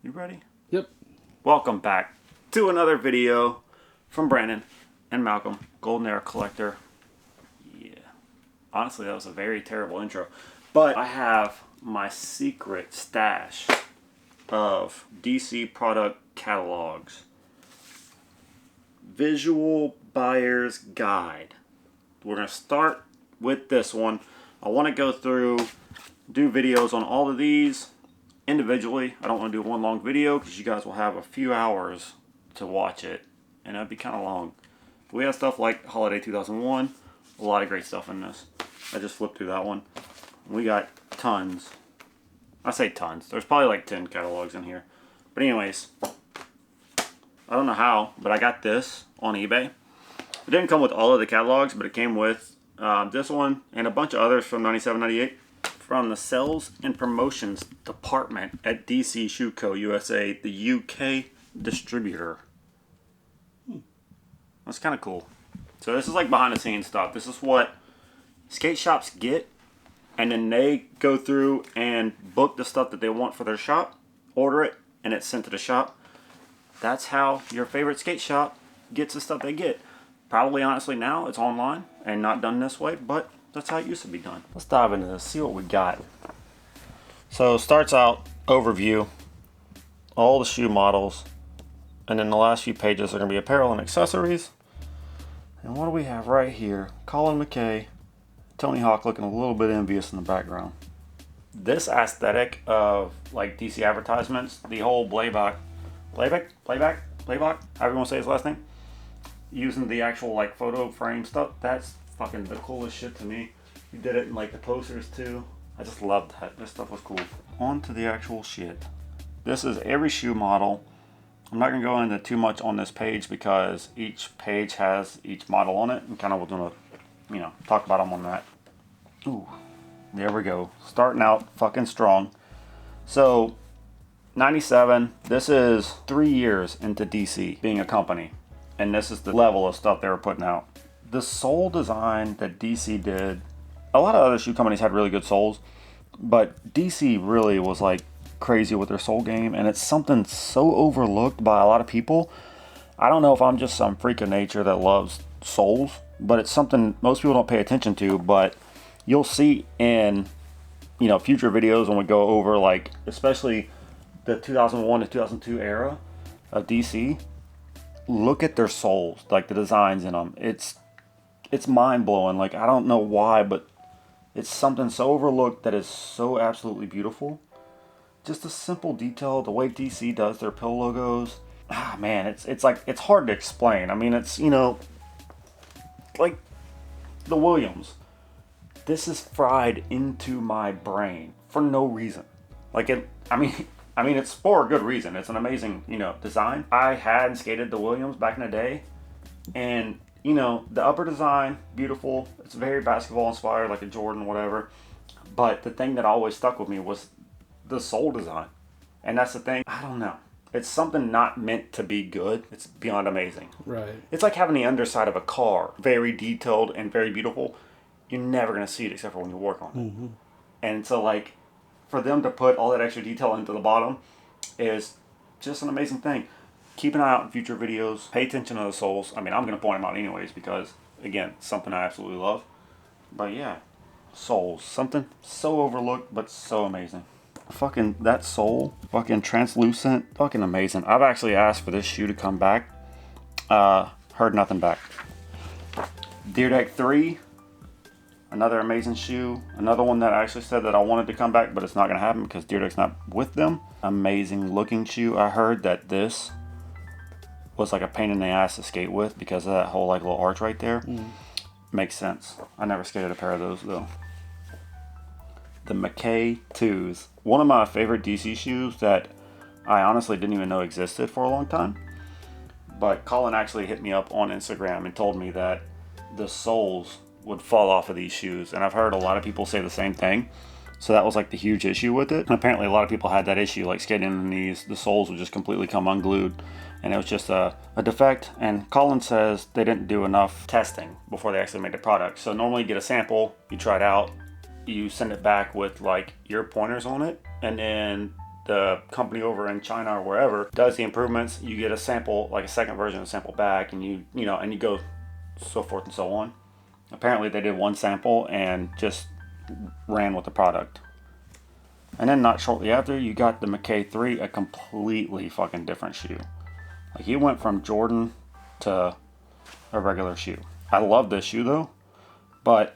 You ready? Yep. Welcome back to another video from Brandon and Malcolm, Golden Era Collector. Yeah. Honestly, that was a very terrible intro. But I have my secret stash of DC product catalogs. Visual Buyer's Guide. We're going to start with this one. I want to go through, do videos on all of these individually. I don't want to do one long video because you guys will have a few hours to watch it, and that'd be kind of long. We have stuff like Holiday 2001, a lot of great stuff in this. I just flipped through that one. We got tons. I say tons. There's probably like 10 catalogs in here. But anyways, I don't know how, but I got this on eBay. It didn't come with all of the catalogs, but it came with this one and a bunch of others from 97, 98 from the Sales and Promotions Department at DC Shoe Co. USA, the UK distributor. That's kind of cool. So this is like behind the scenes stuff. This is what skate shops get, and then they go through and book the stuff that they want for their shop, order it, and it's sent to the shop. That's how your favorite skate shop gets the stuff they get. Probably, honestly, now it's online and not done this way, but that's how it used to be done. Let's dive into this, see what we got. So, starts out, overview, all the shoe models, and then the last few pages are going to be apparel and accessories. And what do we have right here? Colin McKay, Tony Hawk looking a little bit envious in the background. This aesthetic of like DC advertisements, the whole Playback, however you want to say his last name, using the actual like photo frame stuff, that's fucking the coolest shit to me. He did it in like the posters too. I just loved that. This stuff was cool. On to the actual shit. This is every shoe model. I'm not going to go into too much on this page because each page has each model on it, and kind of we're going to, talk about them on that. Ooh, there we go. Starting out fucking strong. So, 97, this is 3 years into DC being a company, and this is the level of stuff they were putting out. The sole design that DC did, a lot of other shoe companies had really good soles, but DC really was like crazy with their sole game, and it's something so overlooked by a lot of people. I don't know if I'm just some freak of nature that loves soles, but it's something most people don't pay attention to, but you'll see in future videos when we go over, like, especially the 2001 to 2002 era of DC. Look at their soles, like the designs in them. It's mind-blowing. Like, I don't know why, but it's something so overlooked that is so absolutely beautiful. Just a simple detail, the way DC does their pill logos. Ah, man, it's like, it's hard to explain. I mean, it's, like the Williams. This is fried into my brain for no reason. Like, it's for a good reason. It's an amazing, design. I had skated the Williams back in the day, and, the upper design, beautiful. It's very basketball inspired, like a Jordan, whatever. But the thing that always stuck with me was the sole design. And that's the thing. I don't know. It's something not meant to be good. It's beyond amazing. Right. It's like having the underside of a car, very detailed and very beautiful. You're never going to see it except for when you work on it. Mm-hmm. And so, like, for them to put all that extra detail into the bottom is just an amazing thing. Keep an eye out in future videos. Pay attention to the soles. I mean, I'm going to point them out anyways because, again, something I absolutely love. But yeah, soles. Something so overlooked but so amazing. Fucking that sole, fucking translucent, fucking amazing. I've actually asked for this shoe to come back. Heard nothing back. Deer Deck 3. Another amazing shoe. Another one that I actually said that I wanted to come back, but it's not going to happen because Deer Deck's not with them. Amazing looking shoe. I heard that this was like a pain in the ass to skate with because of that whole like little arch right there. Makes sense. I never skated a pair of those though. The McKay 2s. One of my favorite DC shoes that I honestly didn't even know existed for a long time. But Colin actually hit me up on Instagram and told me that the soles would fall off of these shoes, and I've heard a lot of people say the same thing. So that was like the huge issue with it. And apparently a lot of people had that issue, like skating in these, the soles would just completely come unglued, and it was just a defect. And Colin says they didn't do enough testing before they actually made the product. So normally you get a sample, you try it out, you send it back with like your pointers on it, and then the company over in China or wherever does the improvements, you get a sample, like a second version of the sample back, and you go so forth and so on. Apparently they did one sample and just ran with the product. And then not shortly after, you got the McKay 3, a completely fucking different shoe. Like, he went from Jordan to a regular shoe. I love this shoe though, but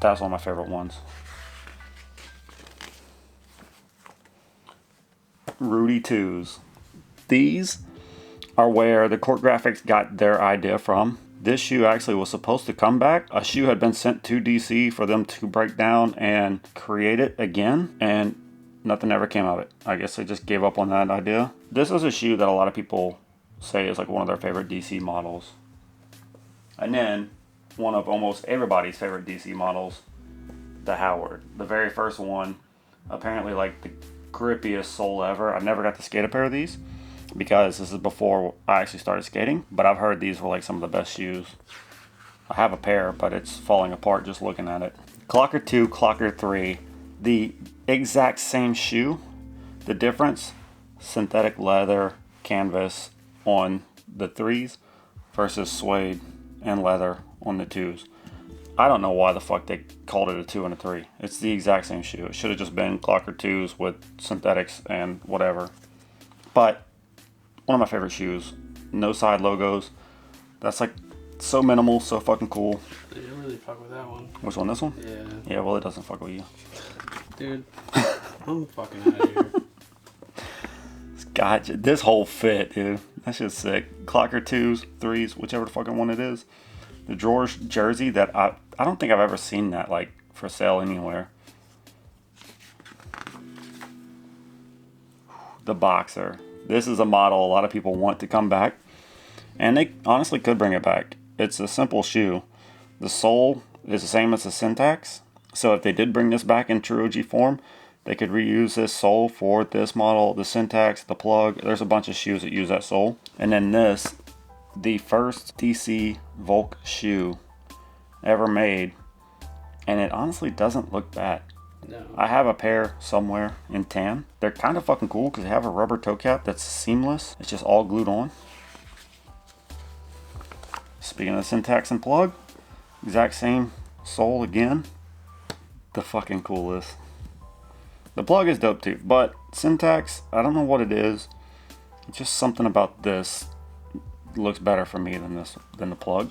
that's one of my favorite ones. Rudy 2s. These are where the Court Graphics got their idea from. This shoe actually was supposed to come back. A shoe had been sent to DC for them to break down and create it again, and nothing ever came of it. I guess they just gave up on that idea. This is a shoe that a lot of people say is like one of their favorite DC models. And then one of almost everybody's favorite DC models, the Howard. The very first one, apparently like the grippiest sole ever. I never got to skate a pair of these because this is before I actually started skating, but I've heard these were like some of the best shoes. I have a pair, but it's falling apart just looking at it. Clocker 2, Clocker 3, the exact same shoe. The difference, synthetic leather canvas on the 3s versus suede and leather on the 2s. I don't know why the fuck they called it a 2 and a 3. It's the exact same shoe. It should have just been Clocker 2s with synthetics and whatever. But one of my favorite shoes. No side logos. That's like so minimal, so fucking cool. They didn't really fuck with that one. Which one, this one? Yeah. Yeah, well, it doesn't fuck with you. Dude, I'm fucking out of here. Gotcha. This whole fit, dude. That's just sick. Clocker 2s, 3s, whichever the fucking one it is. The drawers jersey that I don't think I've ever seen that like for sale anywhere. The Boxer. This is a model a lot of people want to come back, and they honestly could bring it back. It's a simple shoe. The sole is the same as the Syntax, so if they did bring this back in true OG form, they could reuse this sole for this model, the Syntax, the Plug. There's a bunch of shoes that use that sole. And then this, the first DC Volk shoe ever made, and it honestly doesn't look bad. No. I have a pair somewhere in tan. They're kind of fucking cool because they have a rubber toe cap that's seamless. It's just all glued on. Speaking of Syntax and Plug, exact same sole again. The fucking coolest. The Plug is dope too, but Syntax, I don't know what it is. It's just something about this looks better for me than the Plug.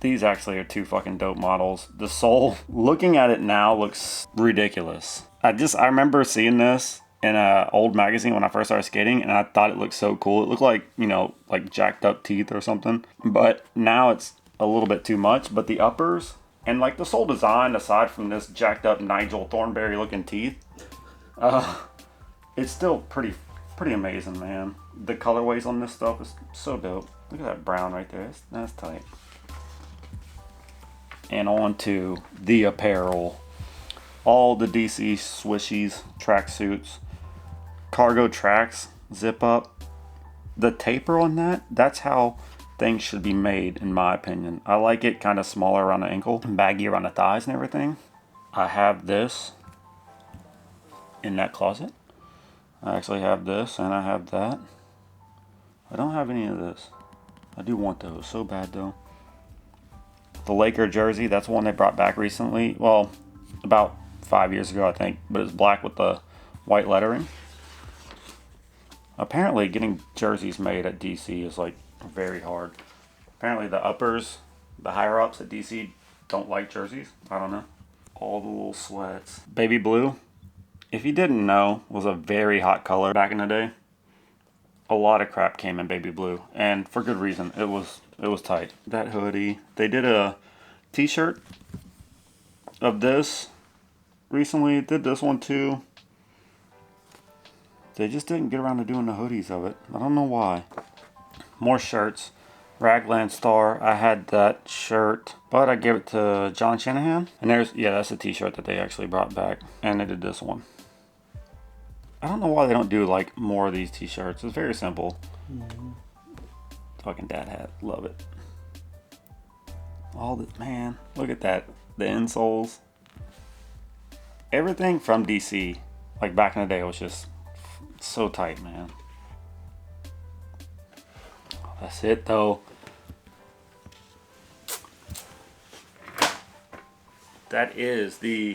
These actually are two fucking dope models. The sole, looking at it now, looks ridiculous. I remember seeing this in an old magazine when I first started skating, and I thought it looked so cool. It looked like, like jacked up teeth or something. But now it's a little bit too much. But the uppers and like the sole design, aside from this jacked up Nigel Thornberry looking teeth, it's still pretty amazing, man. The colorways on this stuff is so dope. Look at that brown right there. That's tight. And on to the apparel. All the DC swishies, tracksuits, cargo tracks, zip up. The taper on that's how things should be made, in my opinion. I like it kind of smaller around the ankle, baggy around the thighs and everything. I have this in that closet. I actually have this, and I have that. I don't have any of this. I do want those so bad though. The Laker jersey, that's one they brought back recently. Well, about 5 years ago, I think. But it's black with the white lettering. Apparently, getting jerseys made at DC is like very hard. Apparently, the uppers, the higher ups at DC don't like jerseys. I don't know. All the little sweats. Baby blue, if you didn't know, was a very hot color back in the day. A lot of crap came in baby blue, and for good reason. It was tight. That hoodie. They did a t-shirt of this recently. Did this one too. They just didn't get around to doing the hoodies of it. I don't know why. More shirts. Raglan Star. I had that shirt, but I gave it to John Shanahan. And that's a t-shirt that they actually brought back. And they did this one. I don't know why they don't do like more of these t-shirts. It's very simple. Mm-hmm. Fucking dad hat. Love it. All this, man. Look at that. The insoles. everything from DC, like back in the day, was just so tight, man. That's it, though. That is the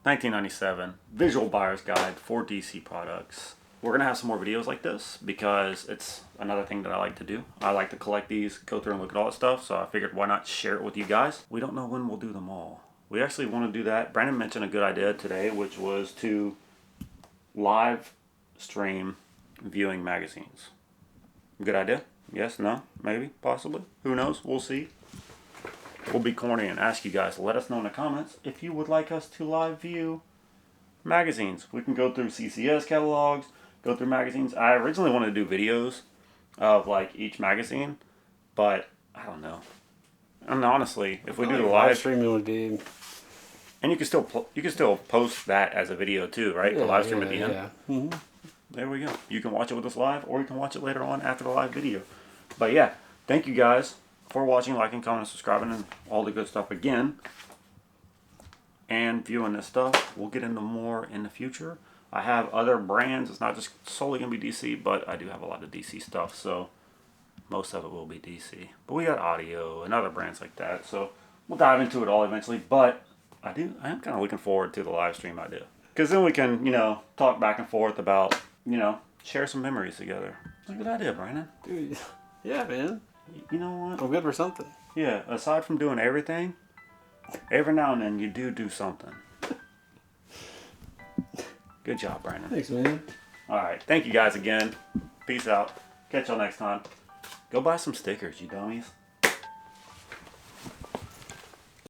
1997 Visual Buyer's Guide for DC products. We're going to have some more videos like this because it's another thing that I like to do. I like to collect these, go through and look at all that stuff, so I figured why not share it with you guys. We don't know when we'll do them all. We actually want to do that. Brandon mentioned a good idea today, which was to live stream viewing magazines. Good idea? Yes, no, maybe, possibly. Who knows? We'll see. We'll be corny and ask you guys. Let us know in the comments if you would like us to live view magazines. We can go through CCS catalogs, go through magazines. I originally wanted to do videos of like each magazine, but I don't know. And honestly, if we do the live streaming would be, and you can still post that as a video too, right? The live stream at the end. Yeah. Mm-hmm. There we go. You can watch it with us live, or you can watch it later on after the live video. But yeah, thank you guys for watching, liking, commenting, subscribing, and all the good stuff again. And viewing this stuff. We'll get into more in the future. I have other brands. It's not just solely going to be DC, but I do have a lot of DC stuff, so most of it will be DC. But we got audio and other brands like that, so we'll dive into it all eventually. But I am kind of looking forward to the live stream idea. Because then we can, talk back and forth about, share some memories together. It's a good idea, Brandon. Dude, yeah, man. You know what? I'm good for something. Yeah, aside from doing everything, every now and then you do something. Good job, Brandon. Thanks, man. Alright, thank you guys again. Peace out. Catch y'all next time. Go buy some stickers, you dummies.